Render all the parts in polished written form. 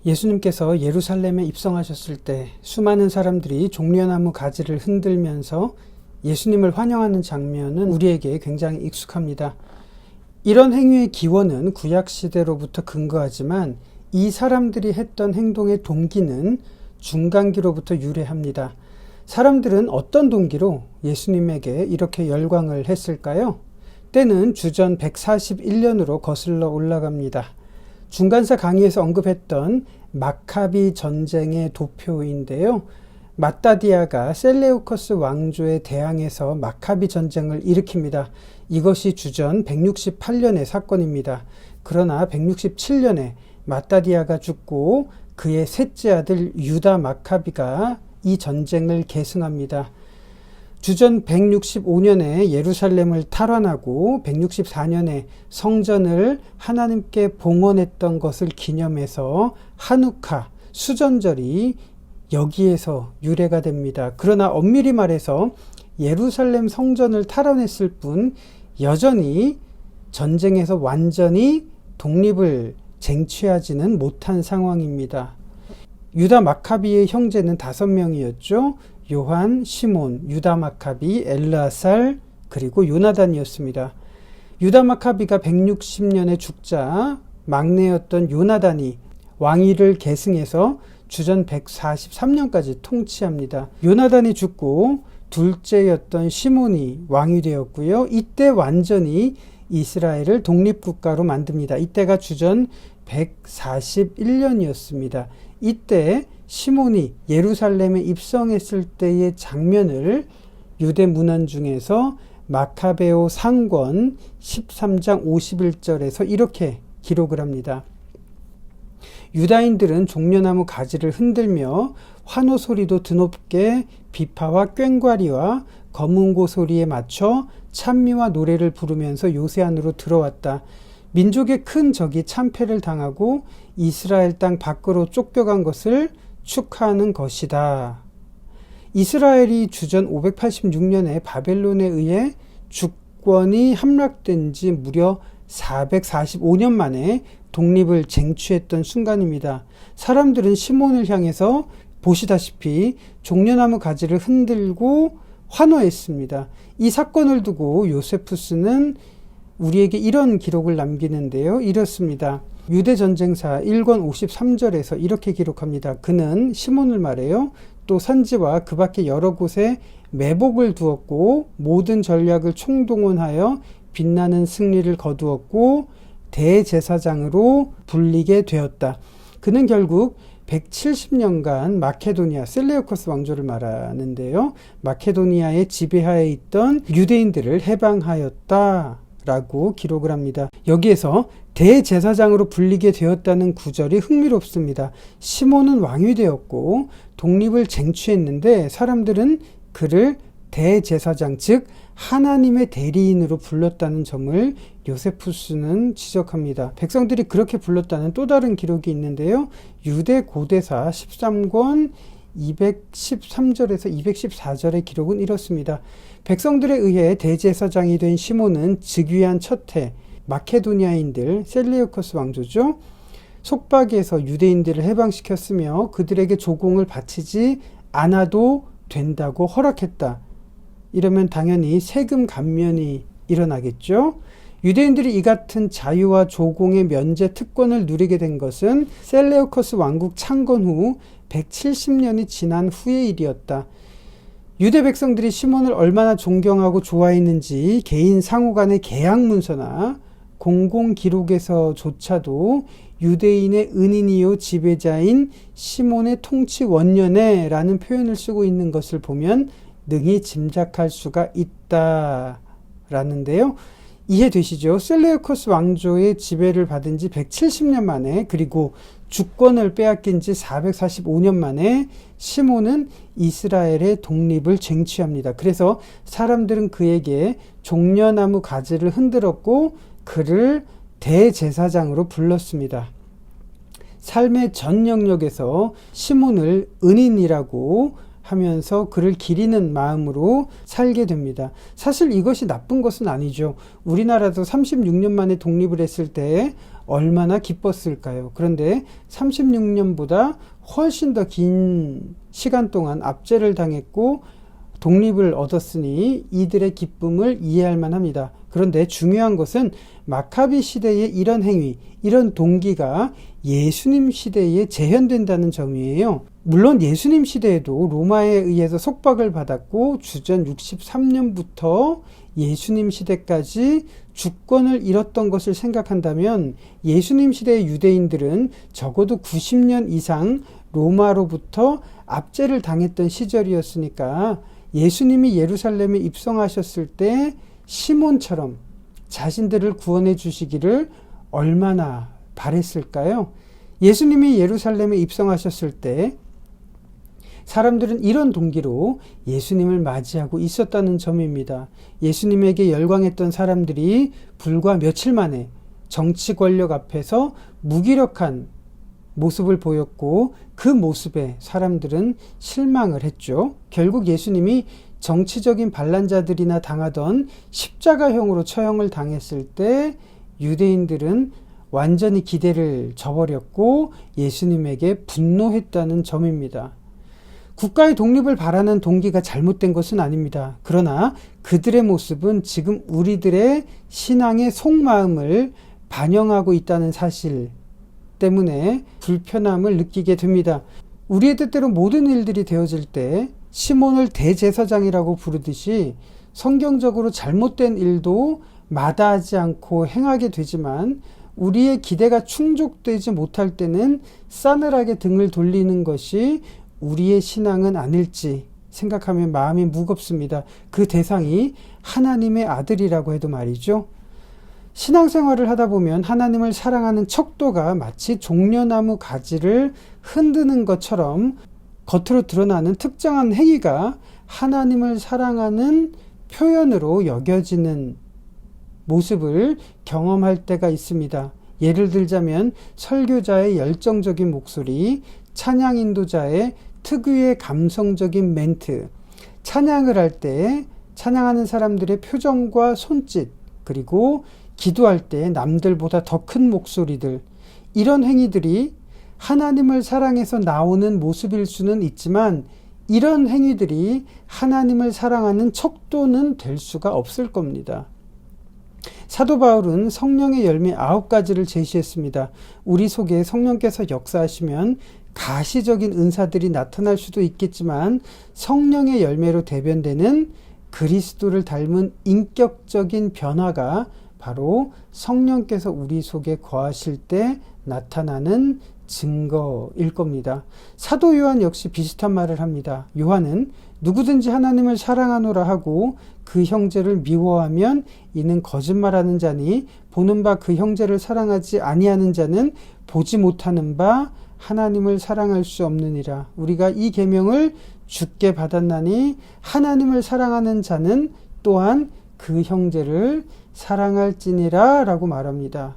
예수님께서 예루살렘에 입성하셨을 때 수많은 사람들이 종려나무 가지를 흔들면서 예수님을 환영하는 장면은 우리에게 굉장히 익숙합니다. 이런 행위의 기원은 구약시대로부터 근거하지만 이 사람들이 했던 행동의 동기는 중간기로부터 유래합니다. 사람들은 어떤 동기로 예수님에게 이렇게 열광을 했을까요? 때는 주전 141년으로 거슬러 올라갑니다. 중간사 강의에서 언급했던 마카비 전쟁의 도표인데요. 마따디아가 셀레우커스 왕조에 대항해서 마카비 전쟁을 일으킵니다. 이것이 주전 168년의 사건입니다. 그러나 167년에 마따디아가 죽고 그의 셋째 아들 유다 마카비가 이 전쟁을 계승합니다. 주전 165년에 예루살렘을 탈환하고 164년에 성전을 하나님께 봉헌했던 것을 기념해서 하누카, 수전절이 여기에서 유래가 됩니다. 그러나 엄밀히 말해서 예루살렘 성전을 탈환했을 뿐 여전히 전쟁에서 완전히 독립을 쟁취하지는 못한 상황입니다. 유다 마카비의 형제는 5명이었죠. 요한, 시몬, 유다 마카비, 엘르아살, 그리고 요나단이었습니다. 유다 마카비가 160년에 죽자 막내였던 요나단이 왕위를 계승해서 주전 143년까지 통치합니다. 요나단이 죽고 둘째였던 시몬이 왕이 되었고요. 이때 완전히 이스라엘을 독립국가로 만듭니다. 이때가 주전 141년이었습니다. 이때 시몬이 예루살렘에 입성했을 때의 장면을 유대 문헌 중에서 마카베오 상권 13장 51절에서 이렇게 기록을 합니다. 유다인들은 종려나무 가지를 흔들며 환호 소리도 드높게 비파와 꽹과리와 검은고 소리에 맞춰 찬미와 노래를 부르면서 요새 안으로 들어왔다. 민족의 큰 적이 참패를 당하고 이스라엘 땅 밖으로 쫓겨간 것을 축하하는 것이다. 이스라엘이 주전 586년에 바벨론에 의해 주권이 함락된 지 무려 445년 만에 독립을 쟁취했던 순간입니다. 사람들은 시몬을 향해서 보시다시피 종려나무 가지를 흔들고 환호했습니다. 이 사건을 두고 요세푸스는 우리에게 이런 기록을 남기는데요. 이렇습니다. 유대전쟁사 1권 53절에서 이렇게 기록합니다. 그는 시몬을 말해요. 또 산지와 그 밖에 여러 곳에 매복을 두었고 모든 전략을 총동원하여 빛나는 승리를 거두었고 대제사장으로 불리게 되었다. 그는 결국 170년간 마케도니아 셀레우코스 왕조를 말하는데요. 마케도니아의 지배하에 있던 유대인들을 해방하였다 라고 기록을 합니다. 여기에서 대제사장으로 불리게 되었다는 구절이 흥미롭습니다. 시몬은 왕이 되었고 독립을 쟁취했는데 사람들은 그를 대제사장, 즉 하나님의 대리인으로 불렀다는 점을 요세푸스는 지적합니다. 백성들이 그렇게 불렀다는 또 다른 기록이 있는데요. 유대 고대사 13권 213절에서 214절의 기록은 이렇습니다. 백성들에 의해 대제사장이 된 시몬은 즉위한 첫해 마케도니아인들 셀레우코스 왕조죠. 속박에서 유대인들을 해방시켰으며 그들에게 조공을 바치지 않아도 된다고 허락했다. 이러면 당연히 세금 감면이 일어나겠죠. 유대인들이 이 같은 자유와 조공의 면제 특권을 누리게 된 것은 셀레우코스 왕국 창건 후 170년이 지난 후의 일이었다. 유대 백성들이 시몬을 얼마나 존경하고 좋아했는지 개인 상호 간의 계약 문서나 공공 기록에서조차도 유대인의 은인이요 지배자인 시몬의 통치 원년에 라는 표현을 쓰고 있는 것을 보면 능히 짐작할 수가 있다라는데요. 이해되시죠? 셀레우코스 왕조의 지배를 받은 지 170년 만에 그리고 주권을 빼앗긴 지 445년 만에 시몬은 이스라엘의 독립을 쟁취합니다. 그래서 사람들은 그에게 종려나무 가지를 흔들었고 그를 대제사장으로 불렀습니다. 삶의 전 영역에서 시몬을 은인이라고 하면서 그를 기리는 마음으로 살게 됩니다. 사실 이것이 나쁜 것은 아니죠. 우리나라도 36년 만에 독립을 했을 때 얼마나 기뻤을까요? 그런데 36년보다 훨씬 더 긴 시간 동안 압제를 당했고 독립을 얻었으니 이들의 기쁨을 이해할 만합니다. 그런데 중요한 것은 마카비 시대의 이런 행위, 이런 동기가 예수님 시대에 재현된다는 점이에요. 물론 예수님 시대에도 로마에 의해서 속박을 받았고 주전 63년부터 예수님 시대까지 주권을 잃었던 것을 생각한다면 예수님 시대의 유대인들은 적어도 90년 이상 로마로부터 압제를 당했던 시절이었으니까 예수님이 예루살렘에 입성하셨을 때 시몬처럼 자신들을 구원해 주시기를 얼마나 바랬을까요? 예수님이 예루살렘에 입성하셨을 때 사람들은 이런 동기로 예수님을 맞이하고 있었다는 점입니다. 예수님에게 열광했던 사람들이 불과 며칠 만에 정치 권력 앞에서 무기력한 모습을 보였고 그 모습에 사람들은 실망을 했죠. 결국 예수님이 정치적인 반란자들이나 당하던 십자가형으로 처형을 당했을 때 유대인들은 완전히 기대를 저버렸고 예수님에게 분노했다는 점입니다. 국가의 독립을 바라는 동기가 잘못된 것은 아닙니다. 그러나 그들의 모습은 지금 우리들의 신앙의 속마음을 반영하고 있다는 사실 때문에 불편함을 느끼게 됩니다. 우리의 뜻대로 모든 일들이 되어질 때 시몬을 대제사장이라고 부르듯이 성경적으로 잘못된 일도 마다하지 않고 행하게 되지만 우리의 기대가 충족되지 못할 때는 싸늘하게 등을 돌리는 것이 우리의 신앙은 아닐지 생각하면 마음이 무겁습니다. 그 대상이 하나님의 아들이라고 해도 말이죠. 신앙생활을 하다 보면 하나님을 사랑하는 척도가 마치 종려나무 가지를 흔드는 것처럼 겉으로 드러나는 특정한 행위가 하나님을 사랑하는 표현으로 여겨지는 모습을 경험할 때가 있습니다. 예를 들자면 설교자의 열정적인 목소리, 찬양 인도자의 특유의 감성적인 멘트, 찬양을 할 때 찬양하는 사람들의 표정과 손짓, 그리고 기도할 때 남들보다 더 큰 목소리들, 이런 행위들이 하나님을 사랑해서 나오는 모습일 수는 있지만 이런 행위들이 하나님을 사랑하는 척도는 될 수가 없을 겁니다. 사도 바울은 성령의 열매 9가지를 제시했습니다. 우리 속에 성령께서 역사하시면 가시적인 은사들이 나타날 수도 있겠지만 성령의 열매로 대변되는 그리스도를 닮은 인격적인 변화가 바로 성령께서 우리 속에 거하실 때 나타나는 증거일 겁니다. 사도 요한 역시 비슷한 말을 합니다. 요한은 누구든지 하나님을 사랑하노라 하고 그 형제를 미워하면 이는 거짓말하는 자니 보는 바 그 형제를 사랑하지 아니하는 자는 보지 못하는 바 하나님을 사랑할 수 없느니라. 우리가 이 계명을 주께 받았나니 하나님을 사랑하는 자는 또한 그 형제를 사랑할지니라 라고 말합니다.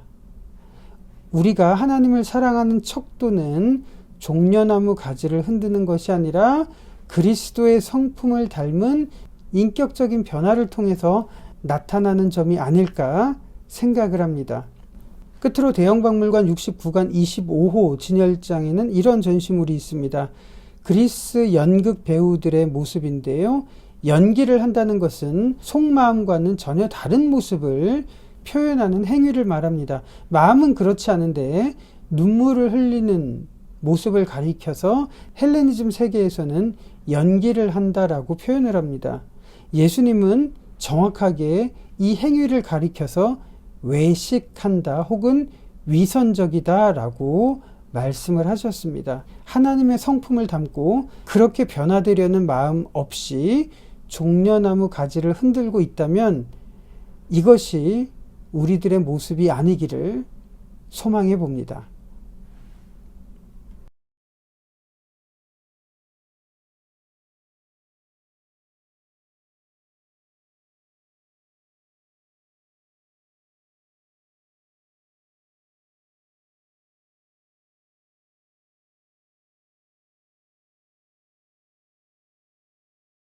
우리가 하나님을 사랑하는 척도는 종려나무 가지를 흔드는 것이 아니라 그리스도의 성품을 닮은 인격적인 변화를 통해서 나타나는 점이 아닐까 생각을 합니다. 끝으로 대형박물관 69관 25호 진열장에는 이런 전시물이 있습니다. 그리스 연극 배우들의 모습인데요. 연기를 한다는 것은 속마음과는 전혀 다른 모습을 표현하는 행위를 말합니다. 마음은 그렇지 않은데 눈물을 흘리는 모습을 가리켜서 헬레니즘 세계에서는 연기를 한다라고 표현을 합니다. 예수님은 정확하게 이 행위를 가리켜서 외식한다 혹은 위선적이다 라고 말씀을 하셨습니다. 하나님의 성품을 담고 그렇게 변화되려는 마음 없이 종려나무 가지를 흔들고 있다면 이것이 우리들의 모습이 아니기를 소망해 봅니다.